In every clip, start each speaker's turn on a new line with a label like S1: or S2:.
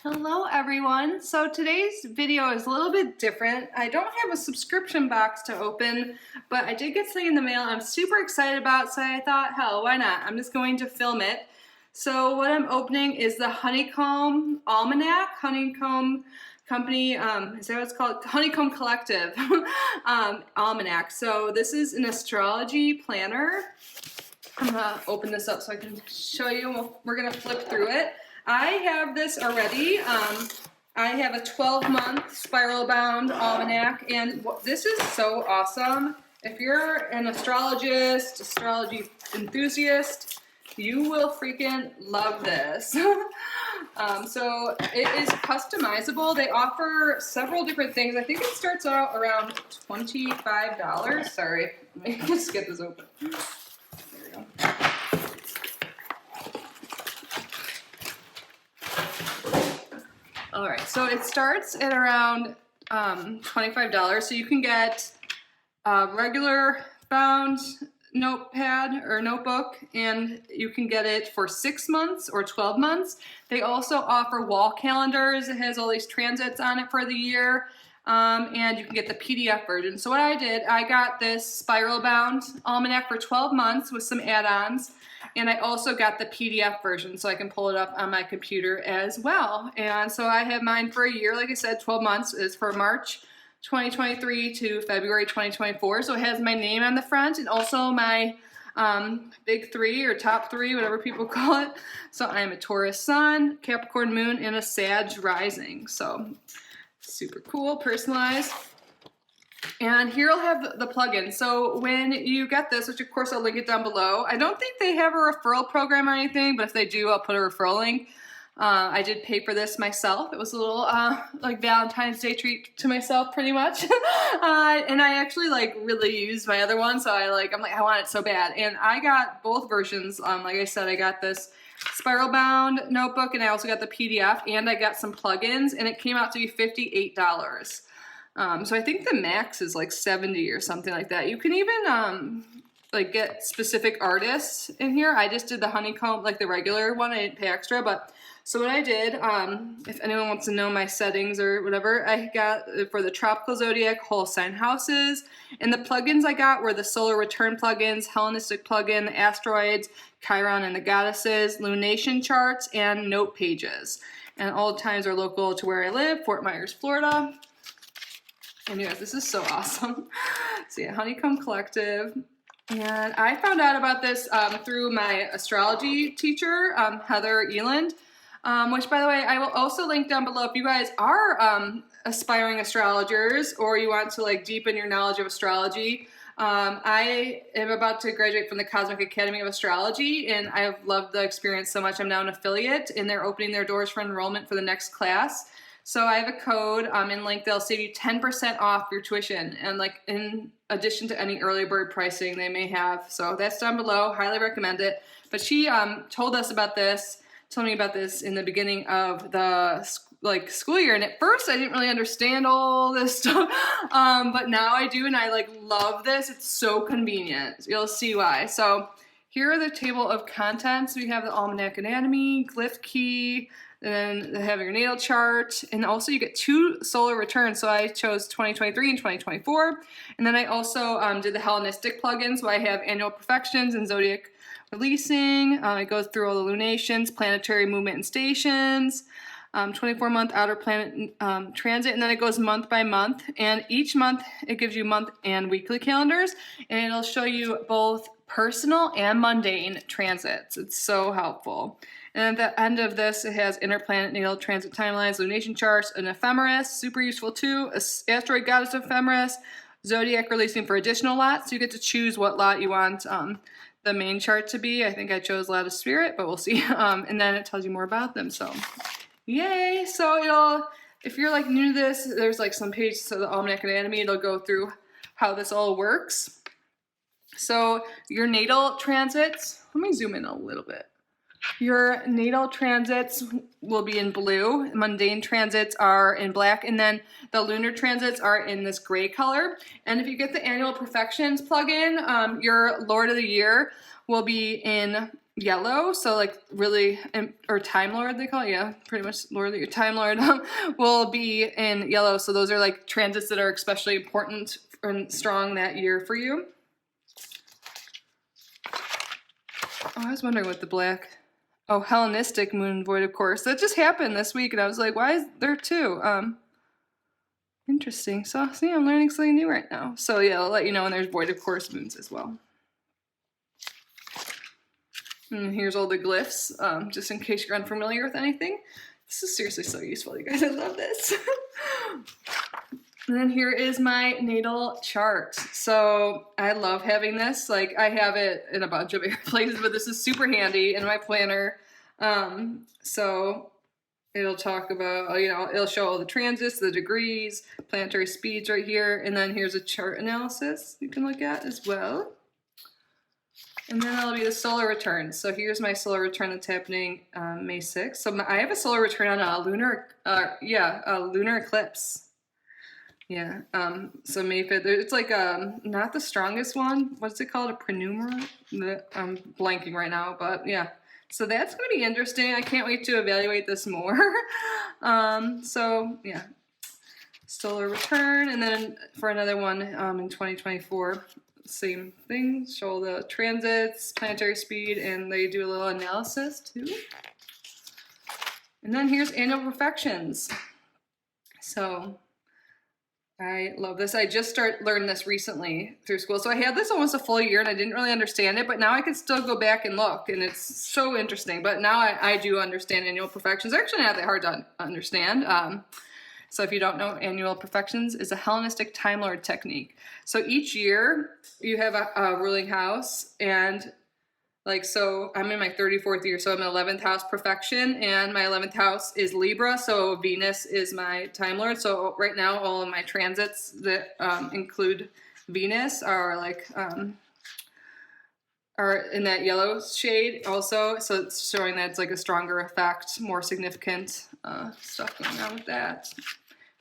S1: Hello everyone. So today's video is a little bit different. I don't have a subscription box to open, but I did get something in the mail I'm super excited about, so I thought, hell, why not? I'm just going to film it. So what I'm opening is the Honeycomb Almanac, Honeycomb Company, is that what it's called? Honeycomb Collective Almanac. So this is an astrology planner. I'm gonna open this up so I can show you. We're gonna flip through it. I have this already. I have a 12-month spiral-bound almanac, and this is so awesome. If you're an astrologist, astrology enthusiast, you will freaking love this. So it is customizable. They offer several different things. I think it starts out around $25. Sorry, let me just get this open. There we go. All right, so it starts at around $25. So you can get a regular bound notepad or notebook, and you can get it for 6 months or 12 months. They also offer wall calendars. It has all these transits on it for the year, and you can get the PDF version. So what I did, I got this spiral bound almanac for 12 months with some add-ons. And I also got the PDF version so I can pull it up on my computer as well. And so I have mine for a year. Like I said, 12 months is for March 2023 to February 2024. So it has my name on the front and also my big three or top three, whatever people call it. So I'm a Taurus sun, Capricorn moon, and a Sag rising. So super cool, personalized. And here I'll have the plugin. So when you get this, which of course I'll link it down below, I don't think they have a referral program or anything, but if they do, I'll put a referral link. I did pay for this myself. It was a little like Valentine's Day treat to myself, pretty much. And I actually really used my other one, so I want it so bad. And I got both versions. Like I said, I got this spiral bound notebook, and I also got the PDF, and I got some plugins, and it came out to be $58. So I think the max is like 70 or something like that. You can even get specific artists in here. I just did the Honeycomb, like the regular one. I didn't pay extra, but so what I did, if anyone wants to know my settings or whatever, I got for the tropical zodiac, whole sign houses, and the plugins I got were the solar return plugins, Hellenistic plugin, the asteroids, Chiron and the goddesses, lunation charts, and note pages. And all the times are local to where I live, Fort Myers, Florida. Anyways, this is so awesome. So yeah, Honeycomb Collective. And I found out about this through my astrology teacher, Heather Eland, which, by the way, I will also link down below if you guys are aspiring astrologers or you want to deepen your knowledge of astrology. I am about to graduate from the Cosmic Academy of Astrology, and I have loved the experience so much. I'm now an affiliate, and they're opening their doors for enrollment for the next class. So I have a code and link that'll save you 10% off your tuition, and in addition to any early bird pricing they may have. So that's down below. Highly recommend it. But she told me about this in the beginning of the school year, and at first I didn't really understand all this stuff, but now I do, and I love this. It's so convenient. You'll see why. So here are the table of contents. We have the almanac anatomy, glyph key. Then they have your natal chart, and also you get 2 solar returns. So I chose 2023 and 2024, and then I also did the Hellenistic plugin. So I have annual perfections and zodiac releasing. It goes through all the lunations, planetary movement and stations, 24-month outer planet transit, and then it goes month by month. And each month it gives you month and weekly calendars, and it'll show you both personal and mundane transits. It's so helpful. And at the end of this, it has interplanet natal transit timelines, lunation charts, an ephemeris, super useful too, asteroid goddess ephemeris, zodiac releasing for additional lots. So you get to choose what lot you want the main chart to be. I think I chose lot of spirit, but we'll see. And then it tells you more about them. So yay! So if you're new to this, there's some pages to the Almanac Anatomy. It'll go through how this all works. So your natal transits, let me zoom in a little bit. Your natal transits will be in blue, mundane transits are in black, and then the lunar transits are in this gray color. And if you get the annual perfections plugin, your Lord of the Year will be in yellow, so like really, or Time Lord they call it, yeah, pretty much Lord, your Time Lord will be in yellow. So those are like transits that are especially important and strong that year for you. Oh, I was wondering what the black, oh, Hellenistic moon void, of course. That just happened this week, and I was like, why is there two? Interesting. So, see, I'm learning something new right now. So yeah, I'll let you know when there's void of course moons as well. And here's all the glyphs, just in case you're unfamiliar with anything. This is seriously so useful, you guys. I love this. And then here is my natal chart. So I love having this. Like, I have it in a bunch of places, but this is super handy in my planner. So it'll talk about, you know, it'll show all the transits, the degrees, planetary speeds right here. And then here's a chart analysis you can look at as well. And then that'll be the solar return. So here's my solar return that's happening May 6th. So I have a solar return on a lunar, a lunar eclipse. Yeah, so May 5th, it's like not the strongest one. What's it called? A prenumerant? I'm blanking right now, but yeah. So that's going to be interesting. I can't wait to evaluate this more. So yeah, solar return. And then for another one in 2024, same thing. Show the transits, planetary speed, and they do a little analysis too. And then here's annual perfections. So I love this. I just learned this recently through school. So I had this almost a full year and I didn't really understand it, but now I can still go back and look and it's so interesting. But now I do understand annual perfections. They're actually not that hard to understand. So if you don't know, annual perfections is a Hellenistic Time Lord technique. So each year you have a ruling house, and like, so I'm in my 34th year, so I'm in 11th house perfection, and my 11th house is Libra, so Venus is my Time Lord. So right now, all of my transits that include Venus are like, are in that yellow shade also. So it's showing that it's like a stronger effect, more significant stuff going on with that.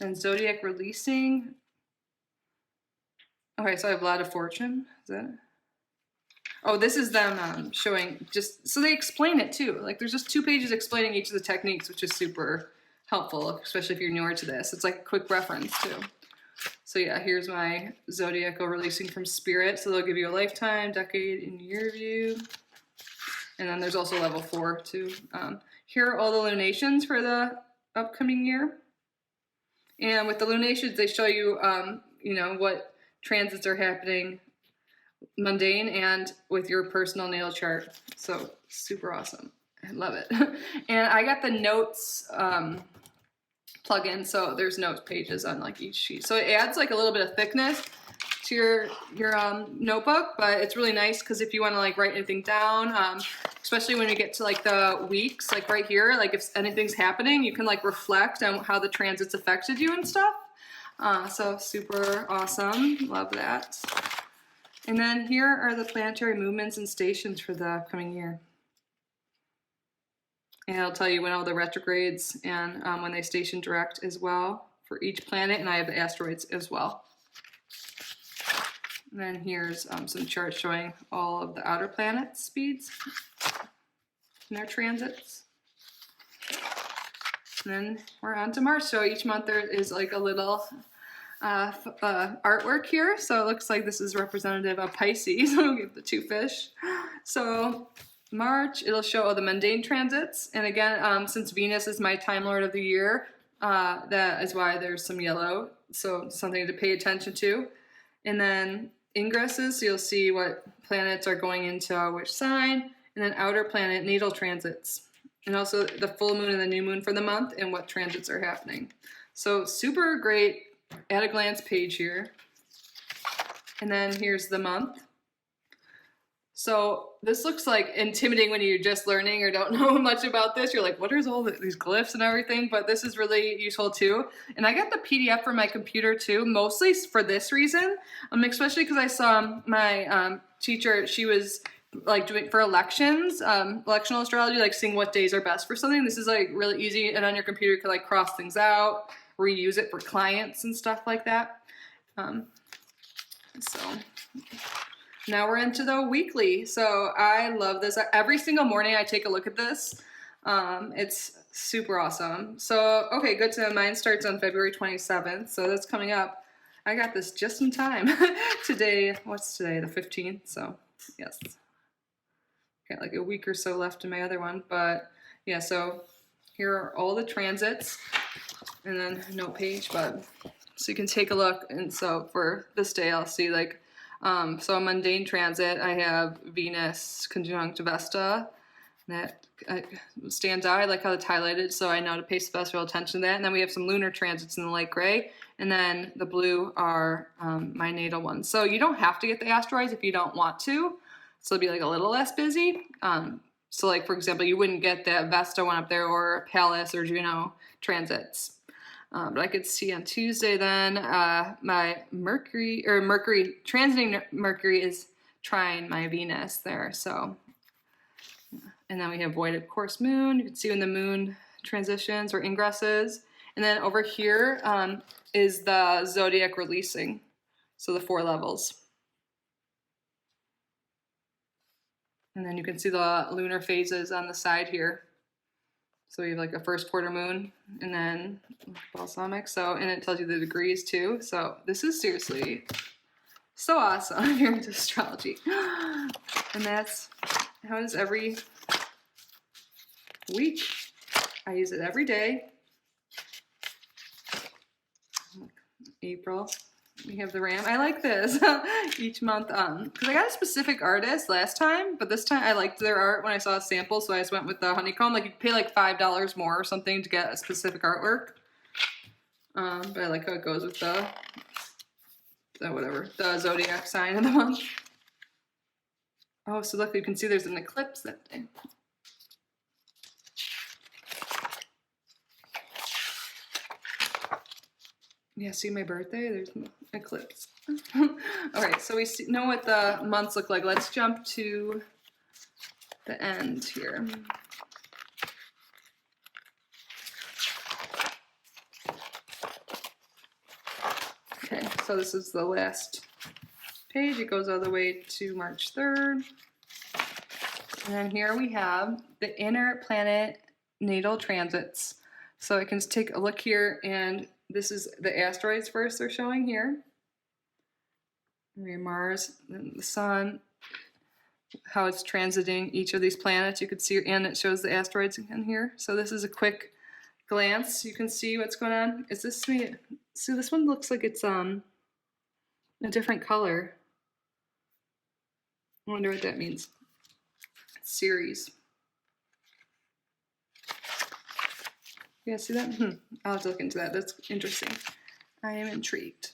S1: And Zodiac releasing. Okay, so I have a lot of fortune, is that it? Oh, this is them showing just, so they explain it too. Like there's just 2 pages explaining each of the techniques, which is super helpful, especially if you're newer to this. It's like a quick reference too. So yeah, here's my zodiacal releasing from Spirit. So they'll give you a lifetime, decade, and year view. And then there's also level 4 too. Here are all the lunations for the upcoming year. And with the lunations, they show you, you know, what transits are happening mundane and with your personal natal chart. So super awesome. I love it. And I got the notes plugin, so there's notes pages on like each sheet. So it adds like a little bit of thickness to your notebook, but it's really nice because if you want to like write anything down, especially when you get to like the weeks, like right here, like if anything's happening, you can like reflect on how the transits affected you and stuff. So super awesome. Love that. And then here are the planetary movements and stations for the upcoming year. And I'll tell you when all the retrogrades and when they station direct as well for each planet. And I have the asteroids as well. And then here's some charts showing all of the outer planet speeds and their transits. And then we're on to Mars. So each month there is like a little artwork here. So it looks like this is representative of Pisces. We'll give the 2 fish. So March, it'll show all the mundane transits. And again, since Venus is my Time Lord of the year, that is why there's some yellow. So something to pay attention to. And then ingresses, so you'll see what planets are going into which sign. And then outer planet natal transits. And also the full moon and the new moon for the month and what transits are happening. So super great at a glance page here. And then here's the month. So this looks like intimidating when you're just learning or don't know much about this. You're like, what are all these glyphs and everything? But this is really useful too. And I got the PDF for my computer too, mostly for this reason. Especially because I saw my teacher, she was like doing for elections, electional astrology, like seeing what days are best for something. This is like really easy, and on your computer you can like cross things out, reuse it for clients and stuff like that. So now we're into the weekly. So I love this. Every single morning I take a look at this. It's super awesome. So, okay, good to know. Mine starts on February 27th. So that's coming up. I got this just in time. Today, what's today? The 15th. So yes, got like a week or so left in my other one. But yeah, so here are all the transits and then a note page, but so you can take a look. And so for this day, I'll see like, so a mundane transit, I have Venus conjunct Vesta. That stands out. I like how it's highlighted, so I know to pay special attention to that. And then we have some lunar transits in the light gray, and then the blue are my natal ones. So you don't have to get the asteroids if you don't want to. So it'll be like a little less busy. So like, for example, you wouldn't get that Vesta one up there or Pallas or Juno transits. But I could see on Tuesday then my Mercury transiting Mercury is trine my Venus there. So, and then we have void of course moon. You can see when the moon transitions or ingresses. And then over here is the zodiac releasing. So the 4 levels. And then you can see the lunar phases on the side here. So we have like a first quarter moon and then balsamic. So, and it tells you the degrees too. So this is seriously so awesome if you're into astrology. And that's how it is every week. I use it every day. April, we have the ram. I like this each month because I got a specific artist last time, but this time I liked their art when I saw a sample, so I just went with the Honeycomb. Like you pay like $5 more or something to get a specific artwork. But I like how it goes with the zodiac sign of the month. Oh, so look, you can see there's an eclipse that day. Yeah, see my birthday? There's an eclipse. All right, so we know what the months look like. Let's jump to the end here. Okay, so this is the last page. It goes all the way to March 3rd. And then here we have the inner planet natal transits. So I can take a look here, and this is the asteroids first they're showing here. Mars, then the sun, how it's transiting each of these planets. You could see, and it shows the asteroids in here. So this is a quick glance. You can see what's going on. Is this me? See, this one looks like it's a different color. I wonder what that means. Series. Yeah, see that? I'll have to look into that. That's interesting. I am intrigued.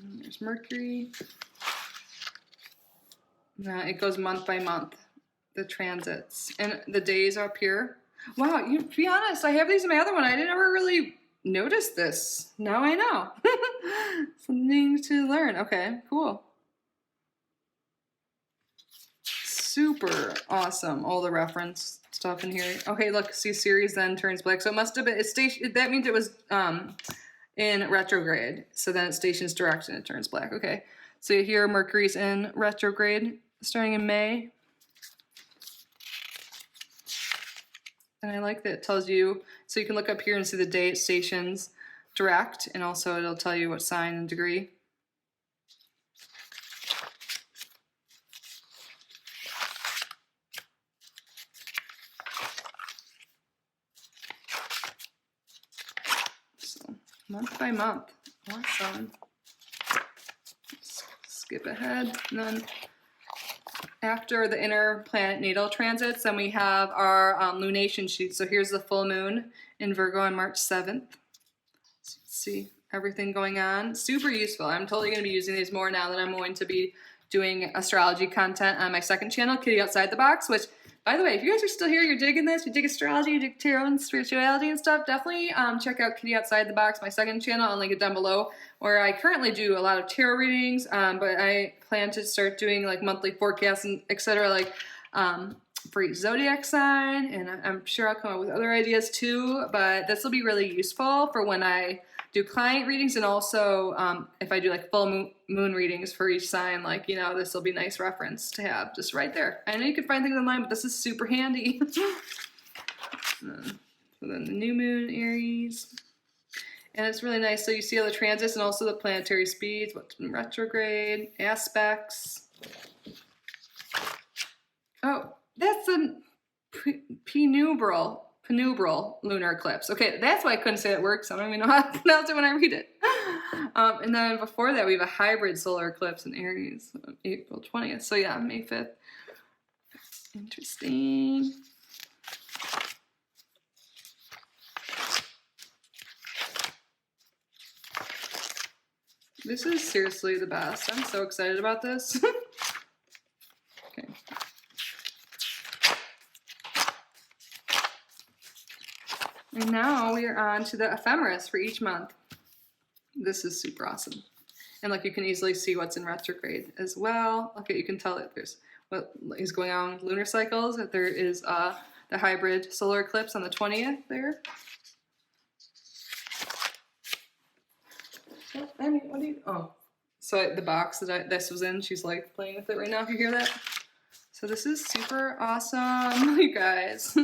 S1: And there's Mercury. It goes month by month, the transits. And the days up here. Wow, to be honest, I have these in my other one. I didn't ever really notice this. Now I know. Something to learn. Okay, cool. Super awesome. All the reference stuff in here. Okay, look, see Ceres then turns black. So it must have been, that means it was in retrograde. So then it stations direct and it turns black. Okay, so here Mercury's in retrograde starting in May. And I like that it tells you, so you can look up here and see the day it stations direct, and also it'll tell you what sign and degree. So month by month, awesome. Skip ahead, and then after the inner planet natal transits, then we have our lunation sheet. So here's the full moon in Virgo on March 7th. So see everything going on. Super useful. I'm totally going to be using these more now that I'm going to be doing astrology content on my second channel, Kitty Outside the Box, which, by the way, if you guys are still here, you're digging this, you dig astrology, you dig tarot and spirituality and stuff, definitely check out Kitty Outside the Box, my second channel. I'll link it down below, where I currently do a lot of tarot readings, but I plan to start doing like monthly forecasts and etc. like for each zodiac sign, and I'm sure I'll come up with other ideas too, but this will be really useful for when I do client readings, and also if I do like full moon readings for each sign, like, you know, this will be a nice reference to have just right there. I know you can find things online, but this is super handy. So then the new moon, Aries. And it's really nice. So you see all the transits and also the planetary speeds, what's in retrograde, aspects. Oh, that's a penumbral lunar eclipse. Okay, that's why I couldn't say that word, so I don't even know how to pronounce it when I read it. And then before that, we have a hybrid solar eclipse in Aries, April 20th. So yeah, May 5th. Interesting. This is seriously the best. I'm so excited about this. Okay. And now we are on to the ephemeris for each month. This is super awesome. And like you can easily see what's in retrograde as well. Okay, you can tell that there's what is going on with lunar cycles, that there is the hybrid solar eclipse on the 20th there. I mean, what do you, oh. So the box that this was in, she's like playing with it right now, if you hear that. So this is super awesome, you guys.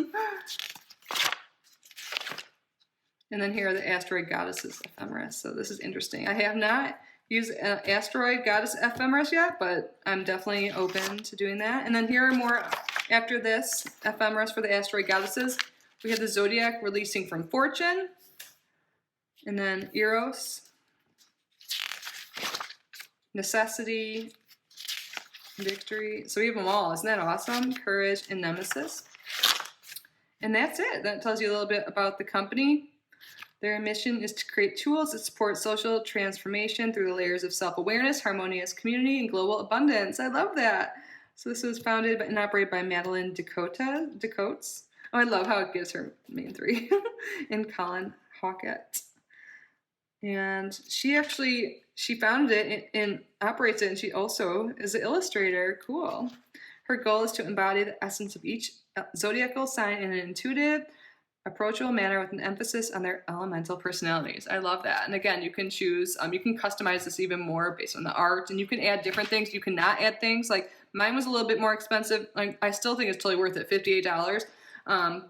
S1: And then here are the asteroid goddesses ephemeris. So this is interesting. I have not used asteroid goddess ephemeris yet, but I'm definitely open to doing that. And then here are more after this ephemeris for the asteroid goddesses. We have the zodiac releasing from fortune, and then Eros, necessity, victory. So we have them all. Isn't that awesome? Courage and nemesis. And that's it. That tells you a little bit about the company. Their mission is to create tools that support social transformation through the layers of self-awareness, harmonious community, and global abundance. I love that. So this was founded and operated by Madeline Decotes. Oh, I love how it gives her main three. And Colin Hawkett. And she founded it and operates it, and she also is an illustrator. Cool. Her goal is to embody the essence of each zodiacal sign in an intuitive, approachable manner with an emphasis on their elemental personalities. I love that. And again, you can choose, you can customize this even more based on the art, and you can add different things. You cannot add things. Like mine was a little bit more expensive. Like I still think it's totally worth it, $58.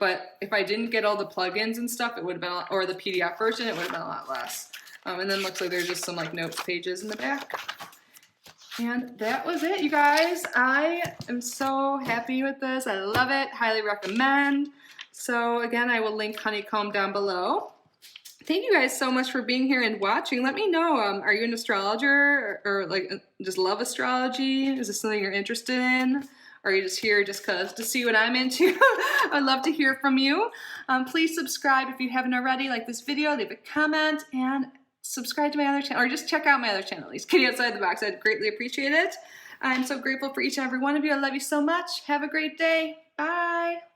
S1: But if I didn't get all the plugins and stuff, it would have been, or the PDF version, it would have been a lot less. And then looks like there's just some like notes pages in the back. And that was it, you guys. I am so happy with this. I love it. Highly recommend. So again, I will link Honeycomb down below. Thank you guys so much for being here and watching. Let me know, are you an astrologer or like just love astrology? Is this something you're interested in? Or are you just here just to see what I'm into? I'd love to hear from you. Please subscribe if you haven't already. Like this video, leave a comment, and subscribe to my other channel, or just check out my other channel, at least Kitty Outside the Box. I'd greatly appreciate it. I'm so grateful for each and every one of you. I love you so much. Have a great day. Bye.